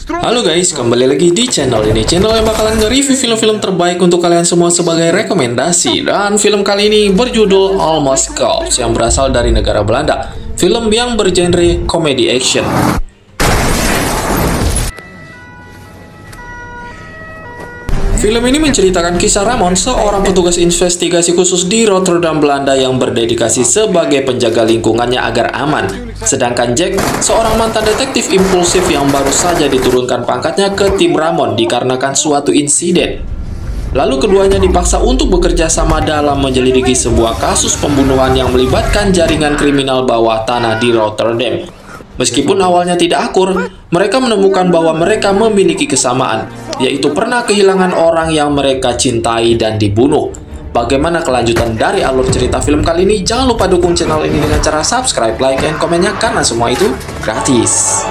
Halo guys, kembali lagi di channel ini. Channel yang bakalan nge-review film-film terbaik untuk kalian semua sebagai rekomendasi. Dan film kali ini berjudul Almost Cops yang berasal dari negara Belanda. Film yang bergenre komedi action. Film ini menceritakan kisah Ramon, seorang petugas investigasi khusus di Rotterdam, Belanda yang berdedikasi sebagai penjaga lingkungannya agar aman. Sedangkan Jack, seorang mantan detektif impulsif yang baru saja diturunkan pangkatnya ke tim Ramon dikarenakan suatu insiden. Lalu keduanya dipaksa untuk bekerja sama dalam menyelidiki sebuah kasus pembunuhan yang melibatkan jaringan kriminal bawah tanah di Rotterdam. Meskipun awalnya tidak akur, mereka menemukan bahwa mereka memiliki kesamaan, yaitu pernah kehilangan orang yang mereka cintai dan dibunuh. Bagaimana kelanjutan dari alur cerita film kali ini? Jangan lupa dukung channel ini dengan cara subscribe, like, dan komennya karena semua itu gratis.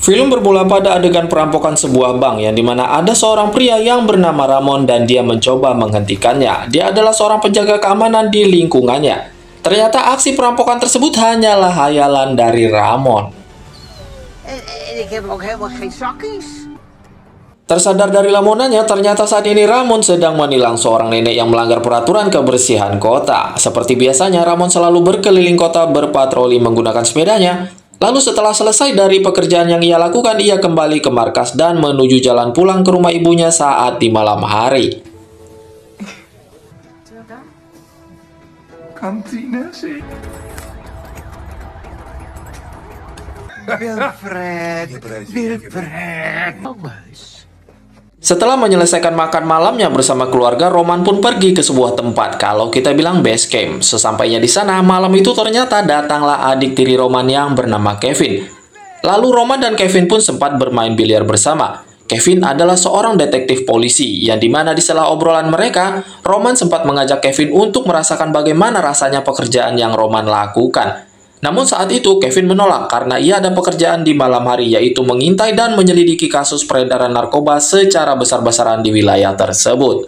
Film bermula pada adegan perampokan sebuah bank yang dimana ada seorang pria yang bernama Ramon dan dia mencoba menghentikannya. Dia adalah seorang penjaga keamanan di lingkungannya. Ternyata aksi perampokan tersebut hanyalah hayalan dari Ramon. Tersadar dari lamunannya, ternyata saat ini Ramon sedang menilang seorang nenek yang melanggar peraturan kebersihan kota. Seperti biasanya, Ramon selalu berkeliling kota berpatroli menggunakan sepedanya. Lalu setelah selesai dari pekerjaan yang ia lakukan, ia kembali ke markas dan menuju jalan pulang ke rumah ibunya saat di malam hari. Kantine sih. Wilfred. Setelah menyelesaikan makan malamnya bersama keluarga, Roman pun pergi ke sebuah tempat, kalau kita bilang base camp. Sesampainya di sana, malam itu ternyata datanglah adik tiri Roman yang bernama Kevin. Lalu Roman dan Kevin pun sempat bermain biliar bersama. Kevin adalah seorang detektif polisi, yang dimana di sela obrolan mereka, Roman sempat mengajak Kevin untuk merasakan bagaimana rasanya pekerjaan yang Roman lakukan. Namun saat itu Kevin menolak karena ia ada pekerjaan di malam hari, yaitu mengintai dan menyelidiki kasus peredaran narkoba secara besar-besaran di wilayah tersebut.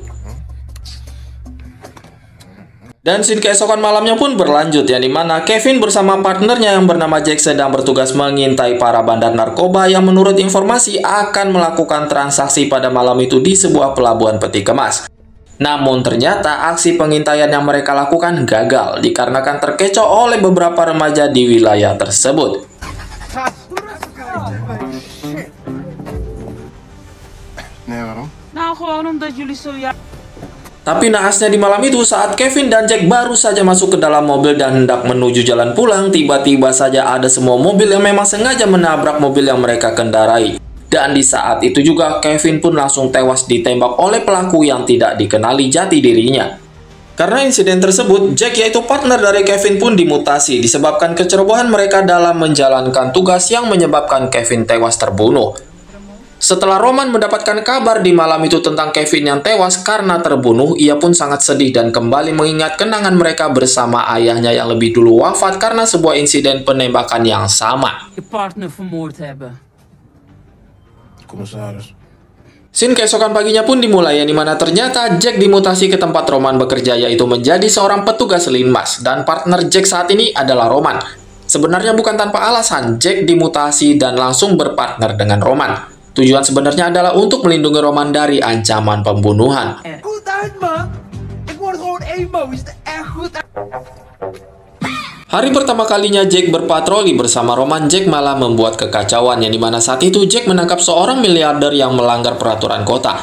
Dan scene keesokan malamnya pun berlanjut, yang dimana Kevin bersama partnernya yang bernama Jack sedang bertugas mengintai para bandar narkoba yang menurut informasi akan melakukan transaksi pada malam itu di sebuah pelabuhan peti kemas. Namun ternyata aksi pengintaian yang mereka lakukan gagal dikarenakan terkecoh oleh beberapa remaja di wilayah tersebut. Tapi naasnya di malam itu, saat Kevin dan Jack baru saja masuk ke dalam mobil dan hendak menuju jalan pulang, tiba-tiba saja ada semua mobil yang memang sengaja menabrak mobil yang mereka kendarai. Dan di saat itu juga Kevin pun langsung tewas ditembak oleh pelaku yang tidak dikenali jati dirinya. Karena insiden tersebut, Jack yaitu partner dari Kevin pun dimutasi disebabkan kecerobohan mereka dalam menjalankan tugas yang menyebabkan Kevin tewas terbunuh. Setelah Roman mendapatkan kabar di malam itu tentang Kevin yang tewas karena terbunuh, ia pun sangat sedih dan kembali mengingat kenangan mereka bersama ayahnya yang lebih dulu wafat karena sebuah insiden penembakan yang sama. Scene keesokan paginya pun dimulai, yang dimana ternyata Jack dimutasi ke tempat Roman bekerja, yaitu menjadi seorang petugas linmas, dan partner Jack saat ini adalah Roman. Sebenarnya bukan tanpa alasan Jack dimutasi dan langsung berpartner dengan Roman. Tujuan sebenarnya adalah untuk melindungi Roman dari ancaman pembunuhan. Hari pertama kalinya Jack berpatroli bersama Roman, Jack malah membuat kekacauan, yang dimana saat itu Jack menangkap seorang miliarder yang melanggar peraturan kota.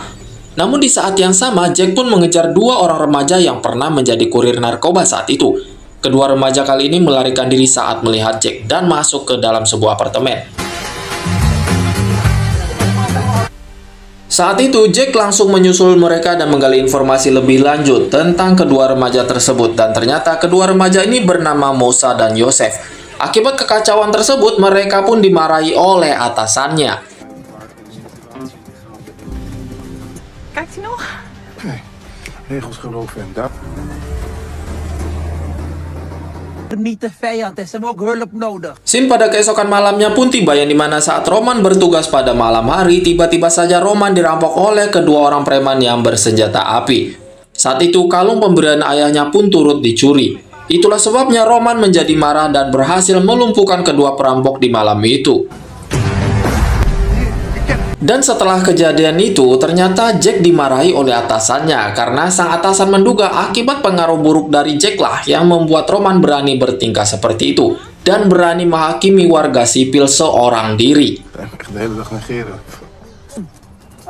Namun di saat yang sama, Jack pun mengejar dua orang remaja yang pernah menjadi kurir narkoba saat itu. Kedua remaja kali ini melarikan diri saat melihat Jack dan masuk ke dalam sebuah apartemen. Saat itu, Jack langsung menyusul mereka dan menggali informasi lebih lanjut tentang kedua remaja tersebut. Dan ternyata kedua remaja ini bernama Mosa dan Yosef. Akibat kekacauan tersebut, mereka pun dimarahi oleh atasannya. Kijkt hij nog? Nee, regels geloven en dat. Scene pada keesokan malamnya pun tiba, yang dimana saat Roman bertugas pada malam hari, tiba-tiba saja Roman dirampok oleh kedua orang preman yang bersenjata api. Saat itu kalung pemberian ayahnya pun turut dicuri. Itulah sebabnya Roman menjadi marah dan berhasil melumpuhkan kedua perampok di malam itu. Dan setelah kejadian itu, ternyata Jack dimarahi oleh atasannya karena sang atasan menduga akibat pengaruh buruk dari Jack lah yang membuat Roman berani bertingkah seperti itu dan berani menghakimi warga sipil seorang diri. Echt de hele dag negeren.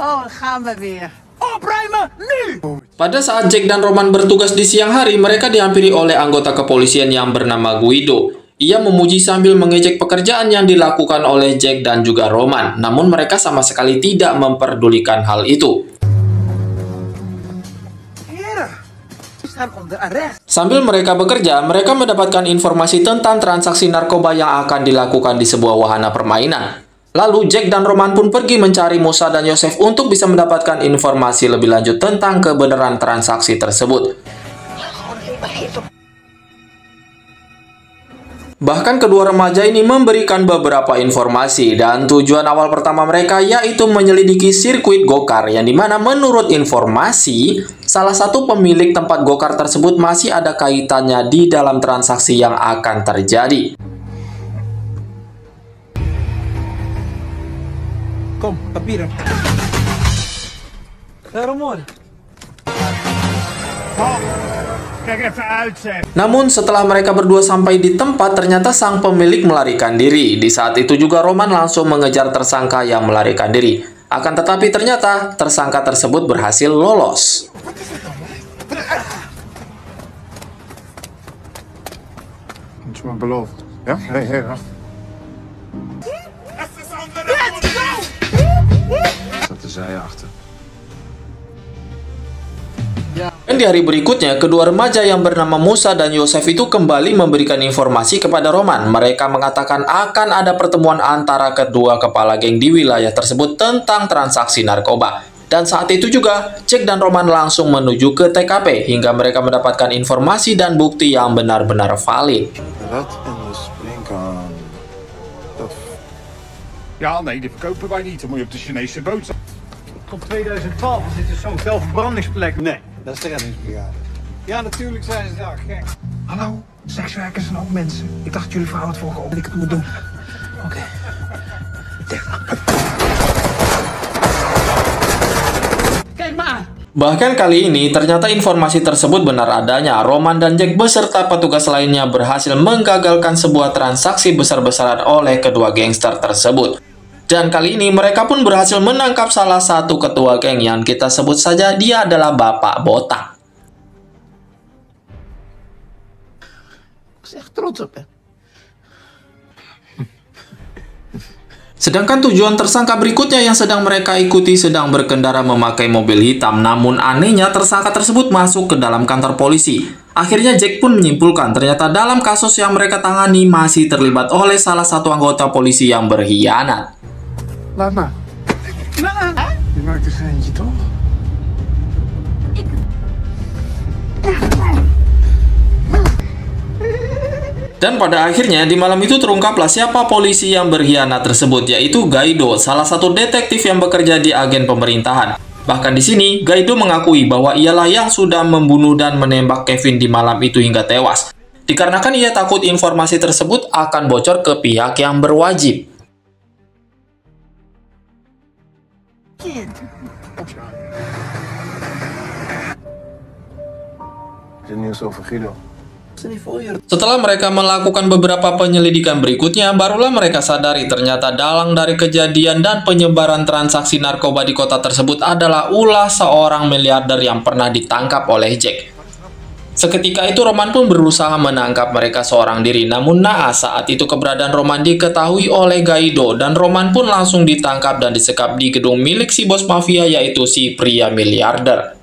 Oh, dan gaan we weer. Opruimen, nu! Pada saat Jack dan Roman bertugas di siang hari, mereka dihampiri oleh anggota kepolisian yang bernama Guido. Ia memuji sambil mengejek pekerjaan yang dilakukan oleh Jack dan juga Roman, namun mereka sama sekali tidak memperdulikan hal itu. Heren, we staan onder arrest. Sambil mereka bekerja, mereka mendapatkan informasi tentang transaksi narkoba yang akan dilakukan di sebuah wahana permainan. Lalu Jack dan Roman pun pergi mencari Musa dan Yosef untuk bisa mendapatkan informasi lebih lanjut tentang kebenaran transaksi tersebut. Bahkan kedua remaja ini memberikan beberapa informasi dan tujuan awal pertama mereka yaitu menyelidiki sirkuit go-kart yang dimana menurut informasi salah satu pemilik tempat go-kart tersebut masih ada kaitannya di dalam transaksi yang akan terjadi. Kom, papieren. Ramon. Kijk even uit, zeg. Namun setelah mereka berdua sampai di tempat, ternyata sang pemilik melarikan diri. Di saat itu juga Roman langsung mengejar tersangka yang melarikan diri. Akan tetapi ternyata tersangka tersebut berhasil lolos. Dat is me beloofd. Ja? Hey, wacht. Zat de zij achter. Dan di hari berikutnya, kedua remaja yang bernama Musa dan Yosef itu kembali memberikan informasi kepada Roman. Mereka mengatakan akan ada pertemuan antara kedua kepala geng di wilayah tersebut tentang transaksi narkoba. Dan saat itu juga, Jack dan Roman langsung menuju ke TKP hingga mereka mendapatkan informasi dan bukti yang benar-benar valid. Dat en de springkaan. Dat... Ja, nee, die verkopen wij niet. Dan moet je op de Chinese boot zijn. Komt 2012, is dit dus zo'n zelfverbrandingsplek? Nee, dat is de reddingsbrigade. Ja, natuurlijk zijn ze daar, gek. Hallo, sekswerkers zijn ook mensen. Ik dacht jullie verhouden voor dat ik het moet doen. Oké. Kijk maar. Bahkan kali ini, ternyata informasi tersebut benar adanya. Roman dan Jack beserta petugas lainnya berhasil menggagalkan sebuah transaksi besar-besaran oleh kedua gangster tersebut. Dan kali ini mereka pun berhasil menangkap salah satu ketua geng yang kita sebut saja dia adalah Bapak Botak. Ik ben echt trots op hem. Sedangkan tujuan tersangka berikutnya yang sedang mereka ikuti sedang berkendara memakai mobil hitam. Namun anehnya tersangka tersebut masuk ke dalam kantor polisi. Akhirnya Jack pun menyimpulkan ternyata dalam kasus yang mereka tangani masih terlibat oleh salah satu anggota polisi yang berkhianat. Laat maar. Je maakt een geintje, toch? Dan pada akhirnya di malam itu terungkaplah siapa polisi yang berkhianat tersebut, yaitu Guido, salah satu detektif yang bekerja di agen pemerintahan. Bahkan di sini Guido mengakui bahwa ialah yang sudah membunuh dan menembak Kevin di malam itu hingga tewas. Dikarenakan ia takut informasi tersebut akan bocor ke pihak yang berwajib. Het nieuws over Guido. Setelah mereka melakukan beberapa penyelidikan berikutnya, barulah mereka sadari ternyata dalang dari kejadian dan penyebaran transaksi narkoba di kota tersebut adalah ulah seorang miliarder yang pernah ditangkap oleh Jack. Seketika itu Roman pun berusaha menangkap mereka seorang diri, namun naas saat itu keberadaan Roman diketahui oleh Guido dan Roman pun langsung ditangkap dan disekap di gedung milik si bos mafia yaitu si pria miliarder.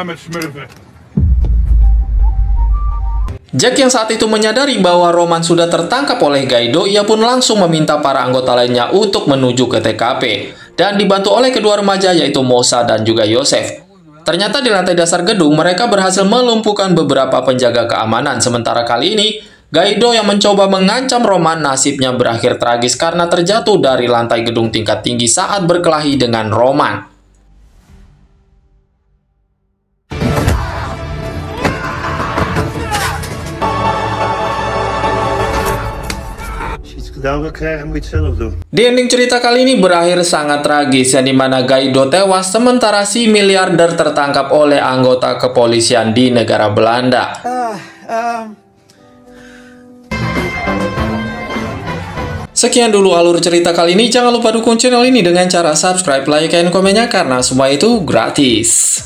Met smurfen. Jack yang saat itu menyadari bahwa Roman sudah tertangkap oleh Guido, ia pun langsung meminta para anggota lainnya untuk menuju ke TKP. Dan dibantu oleh kedua remaja yaitu Musa dan juga Yosef. Ternyata di lantai dasar gedung mereka berhasil melumpuhkan beberapa penjaga keamanan. Sementara kali ini, Guido yang mencoba mengancam Roman nasibnya berakhir tragis karena terjatuh dari lantai gedung tingkat tinggi saat berkelahi dengan Roman. gedaan wil krijgen, moet je het zelf doen. Di ending cerita kali ini berakhir sangat tragis, yang dimana Guido tewas sementara si miliarder tertangkap oleh anggota kepolisian di negara Belanda. Sekian dulu alur cerita kali ini. Jangan lupa dukung channel ini dengan cara subscribe, like, dan komennya karena semua itu gratis.